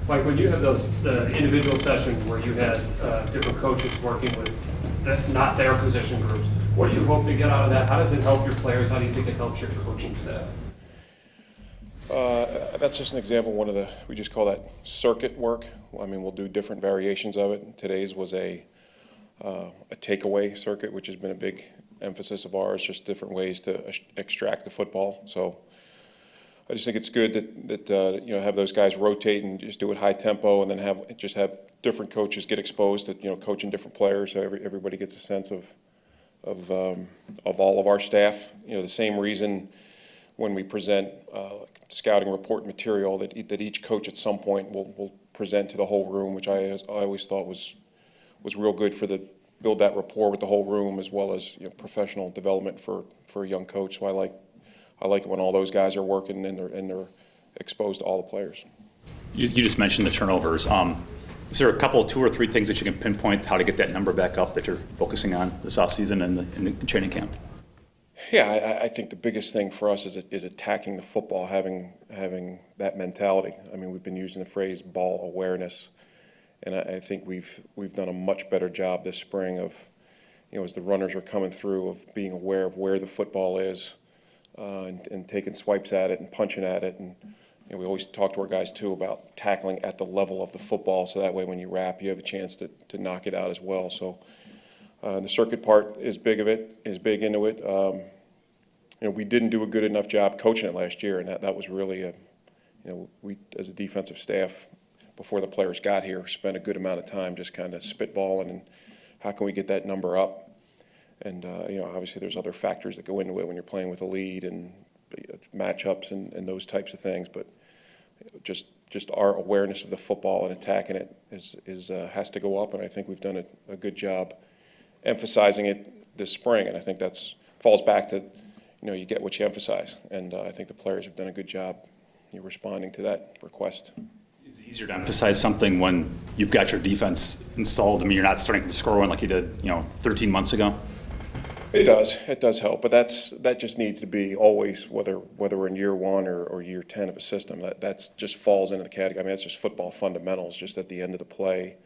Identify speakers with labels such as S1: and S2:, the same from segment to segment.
S1: Mike, when you have the individual sessions where you had different coaches working with not their position groups, what do you hope to get out of that? How does it help your players? How do you think it helps your coaching staff?
S2: That's just an example of we just call that circuit work. I mean, we'll do different variations of it. Today's was a takeaway circuit, which has been a big emphasis of ours, just different ways to extract the football. So I just think it's good that have those guys rotate and just do it high tempo, and then have different coaches get exposed to coaching different players, so everybody gets a sense of all of our staff. The same reason when we present scouting report material that each coach at some point will present to the whole room, which I always thought was real good build that rapport with the whole room, as well as professional development for a young coach. So I like it when all those guys are working and they're exposed to all the players.
S3: You just mentioned the turnovers. Is there two or three things that you can pinpoint how to get that number back up that you're focusing on this offseason and in the training camp?
S2: Yeah, I think the biggest thing for us is attacking the football, having that mentality. I mean, we've been using the phrase ball awareness, and I think we've done a much better job this spring of, as the runners are coming through, of being aware of where the football is, and taking swipes at it and punching at it. And we always talk to our guys too about tackling at the level of the football, so that way when you wrap, you have a chance to knock it out as well. So the circuit part is big into it. We didn't do a good enough job coaching it last year, and that was really we as a defensive staff, before the players got here, spent a good amount of time just kind of spitballing and how can we get that number up. And obviously there's other factors that go into it when you're playing with a lead and matchups and those types of things, but just our awareness of the football and attacking it has to go up, and I think we've done a good job emphasizing it this spring, and I think that's falls back to you get what you emphasize, and I think the players have done a good job responding to that request.
S3: Is it easier to emphasize something when you've got your defense installed? I mean, you're not starting from square one like you did 13 months ago?
S2: It does help, but that just needs to be always, whether we're in year 1 or year 10 of a system. That's just falls into the category. I mean, that's just football fundamentals. Just at the end of the play,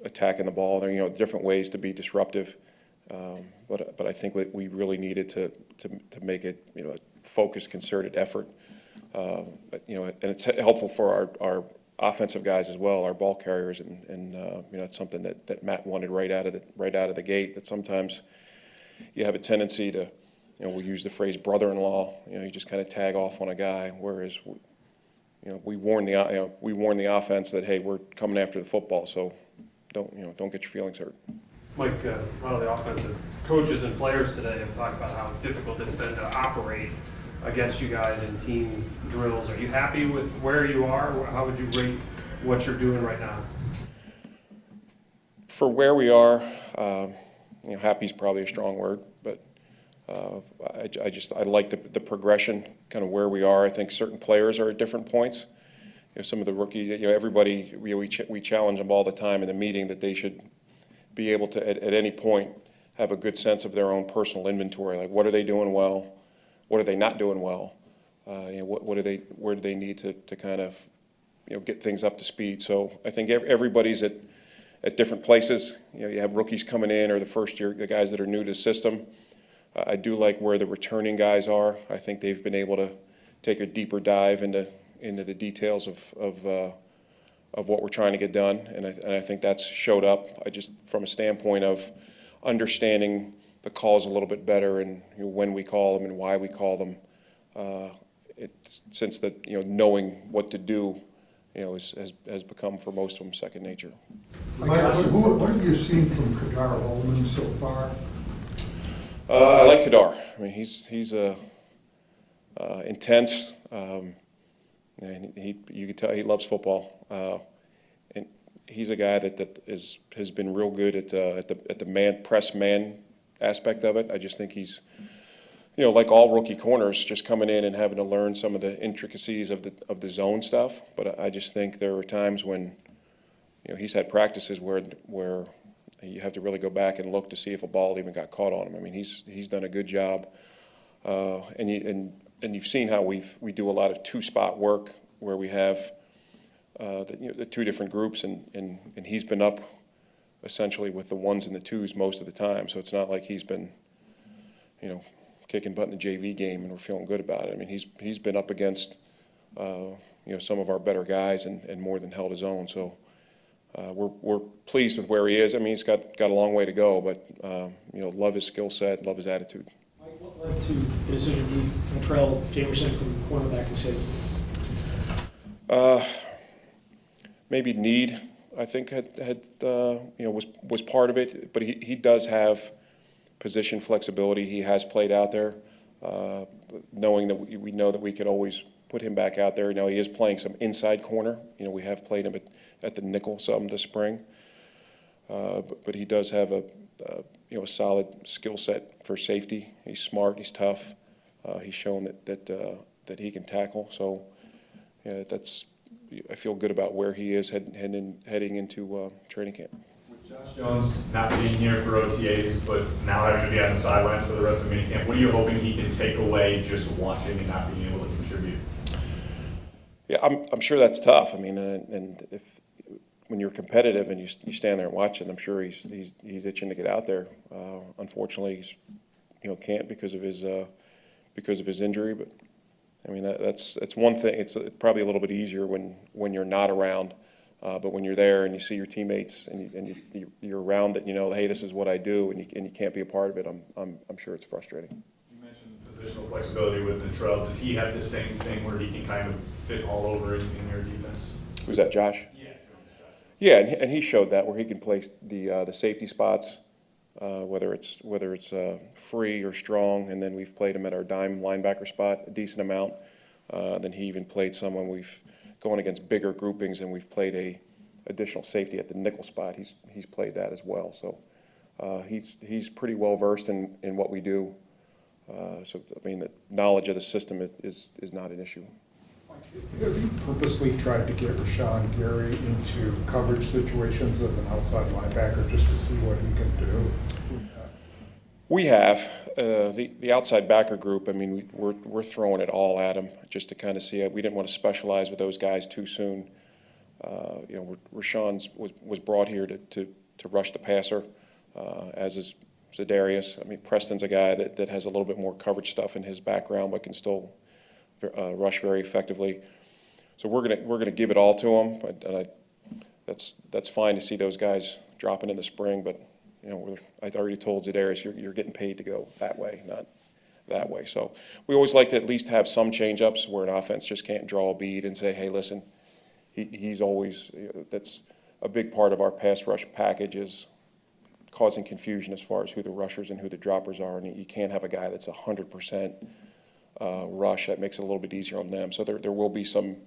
S2: attacking the ball. There are different ways to be disruptive, but I think we really needed to make it a focused, concerted effort. And it's helpful for our offensive guys as well, our ball carriers, and it's something that Matt wanted right out of the gate. That sometimes you have a tendency to, we use the phrase brother-in-law. You just kind of tag off on a guy, whereas we warn the offense that, hey, we're coming after the football, so don't get your feelings hurt.
S1: Mike, one of the offensive coaches and players today have talked about how difficult it's been to operate against you guys in team drills. Are you happy with where you are? How would you rate what you're doing right now?
S2: For where we are, happy is probably a strong word, but I like the progression, kind of where we are. I think certain players are at different points. Some of the rookies, everybody, we challenge them all the time in the meeting that they should be able to, at any point, have a good sense of their own personal inventory. Like, what are they doing well? What are they not doing well? Where do they need to kind of get things up to speed? So I think everybody's at different places. You have rookies coming in, or the guys that are new to the system. I do like where the returning guys are. I think they've been able to take a deeper dive into the details of what we're trying to get done, and I think that's showed up. From a standpoint of understanding the calls a little bit better, and when we call them and why we call them, since that knowing what to do has become for most of them second nature.
S4: Mike, what have you seen from Kadar Holman so far?
S2: I like Kadar. I mean, he's intense. And you can tell he loves football. And he's a guy that has been real good at the press man aspect of it. I just think he's, like all rookie corners, just coming in and having to learn some of the intricacies of the zone stuff. But I just think there are times when, he's had practices where you have to really go back and look to see if a ball even got caught on him. I mean, he's done a good job, and you've seen how we do a lot of two-spot work where we have the two different groups, and he's been up essentially with the ones and the twos most of the time. So it's not like he's been, kicking butt in the JV game and we're feeling good about it. I mean, he's been up against, some of our better guys and more than held his own. So we're pleased with where he is. I mean, he's got a long way to go, but love his skill set, love his attitude.
S5: Mike, what led to the decision to move Latrell Jamerson from cornerback to safety?
S2: Maybe need, I think, was part of it, but he does have position flexibility. He has played out there, knowing that we know that we could always put him back out there. Now he is playing some inside corner. We have played him at the nickel some this spring, but he does have a solid skill set for safety. He's smart. He's tough. He's shown that he can tackle. So I feel good about where he is heading into training camp.
S6: With Josh Jones not being here for OTAs, but now having to be on the sidelines for the rest of minicamp, what are you hoping he can take away just watching and not being able to contribute?
S2: Yeah, I'm sure that's tough. I mean, and when you're competitive and you stand there and watch it, I'm sure he's itching to get out there. Unfortunately, he's can't because of his injury. But I mean, that's one thing. It's probably a little bit easier when you're not around. But when you're there and you see your teammates and you're around it, hey, this is what I do, and you can't be a part of it. I'm sure it's frustrating.
S6: You mentioned positional flexibility with Latrell. Does he have the same thing where he can kind of fit all over in your defense?
S2: Who's that, Josh?
S6: Yeah.
S2: Yeah, and he showed that where he can place the safety spots, whether it's free or strong, and then we've played him at our dime linebacker spot a decent amount. Then he even played some when we've going against bigger groupings, and we've played a additional safety at the nickel spot. He's played that as well. So he's pretty well versed in what we do. So I mean, the knowledge of the system is not an issue.
S4: Have you purposely tried to get Rashawn Gary into coverage situations as an outside linebacker just to see what he can do?
S2: We have the outside backer group. I mean, we're throwing it all at him just to kind of see it. We didn't want to specialize with those guys too soon. Rashawn was brought here to rush the passer, as is Zadarius. I mean, Preston's a guy that has a little bit more coverage stuff in his background, but can still rush very effectively. So we're gonna give it all to him. And that's fine to see those guys dropping in the spring, but. I already told Zadarius, you're getting paid to go that way, not that way. So we always like to at least have some change-ups where an offense just can't draw a bead and say, hey, listen, he's always, that's a big part of our pass rush package is causing confusion as far as who the rushers and who the droppers are. And you can't have a guy that's 100% rush. That makes it a little bit easier on them. So there will be some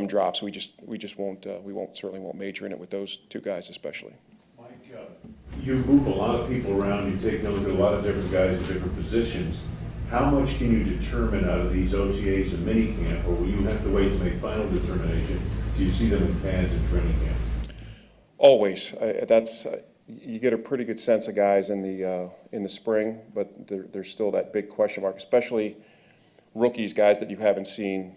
S2: drops. We just certainly won't major in it with those two guys especially.
S7: You move a lot of people around, you take a look at a lot of different guys in different positions. How much can you determine out of these OTAs and minicamp, or will you have to wait to make final determination? Do you see them in pads and training camp?
S2: Always. You get a pretty good sense of guys in the spring, but there's still that big question mark, especially rookies, guys that you haven't seen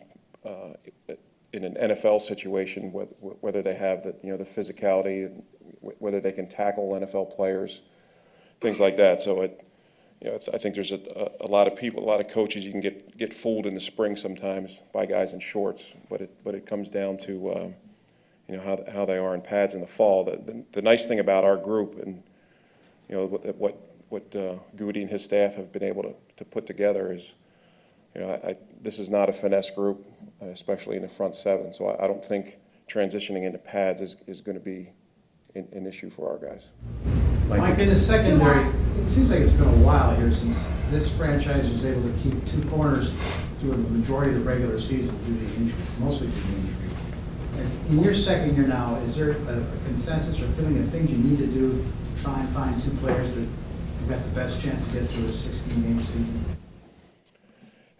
S2: in an NFL situation, whether they have the physicality, whether they can tackle NFL players, things like that. So I think there's a lot of people, a lot of coaches you can get fooled in the spring sometimes by guys in shorts, but it comes down to how they are in pads in the fall. The nice thing about our group and what Goody and his staff have been able to put together is this is not a finesse group, especially in the front seven. So I don't think transitioning into pads is going to be an issue for our guys.
S8: Mike, in the secondary, it seems like it's been a while here since this franchise was able to keep two corners through the majority of the regular season due to injury, mostly due to injury. And in your second year now, is there a consensus or feeling of things you need to do to try and find two players that have got the best chance to get through a 16-game season?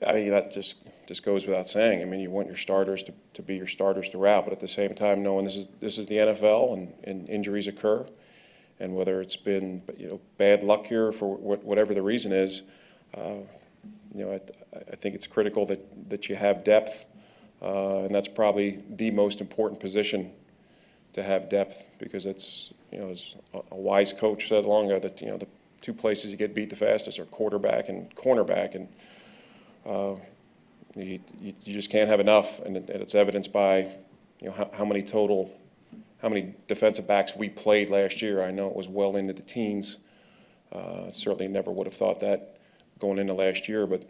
S2: I mean, that just goes without saying. I mean, you want your starters to be your starters throughout, but at the same time, knowing this is the NFL and injuries occur, and whether it's been bad luck here for whatever the reason is, I think it's critical that you have depth And that's probably the most important position to have depth, because it's, as a wise coach said long ago, that, the two places you get beat the fastest are quarterback and cornerback, and you just can't have enough, and it's evidenced by, how many defensive backs we played last year. I know it was well into the teens. Certainly never would have thought that going into last year, but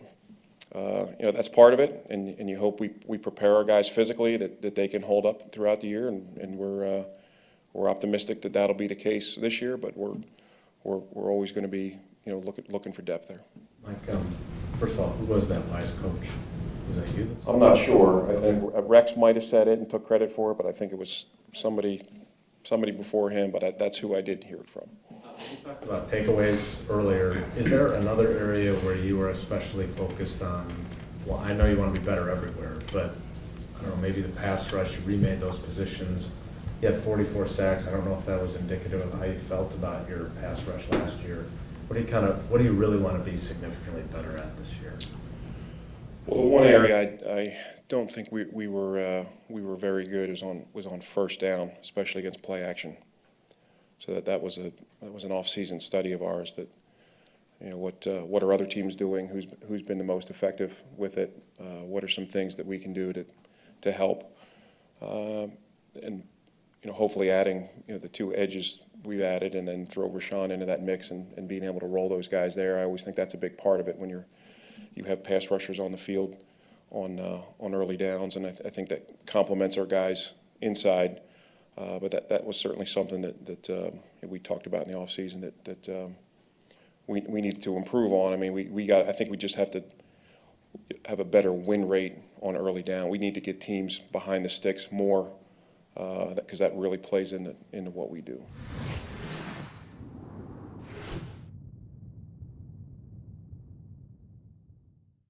S2: that's part of it, and you hope we prepare our guys physically that they can hold up throughout the year, and we're optimistic that that'll be the case this year, but we're always going to be looking for depth there.
S9: Mike, first of all, who was that wise coach? Was that you?
S2: I'm not sure. I think Rex might have said it and took credit for it, but I think it was somebody before him, but that's who I did hear it from.
S9: You talked about takeaways earlier. Is there another area where you were especially focused on? Well, I know you want to be better everywhere, but I don't know, maybe the pass rush, you remade those positions. You had 44 sacks. I don't know if that was indicative of how you felt about your pass rush last year. What do you really want to be significantly better at this year?
S2: Well, the one area I don't think we were very good was on first down, especially against play action. So that was an off-season study of ours, that what are other teams doing, who's been the most effective with it, what are some things that we can do to help, and hopefully adding the two edges we've added, and then throw Rashawn into that mix, and being able to roll those guys there. I always think that's a big part of it when you have pass rushers on the field on early downs, and I think that complements our guys inside. But that was certainly something that we talked about in the offseason that we needed to improve on. I mean, I think we just have to have a better win rate on early down. We need to get teams behind the sticks more, because that really plays into what we do.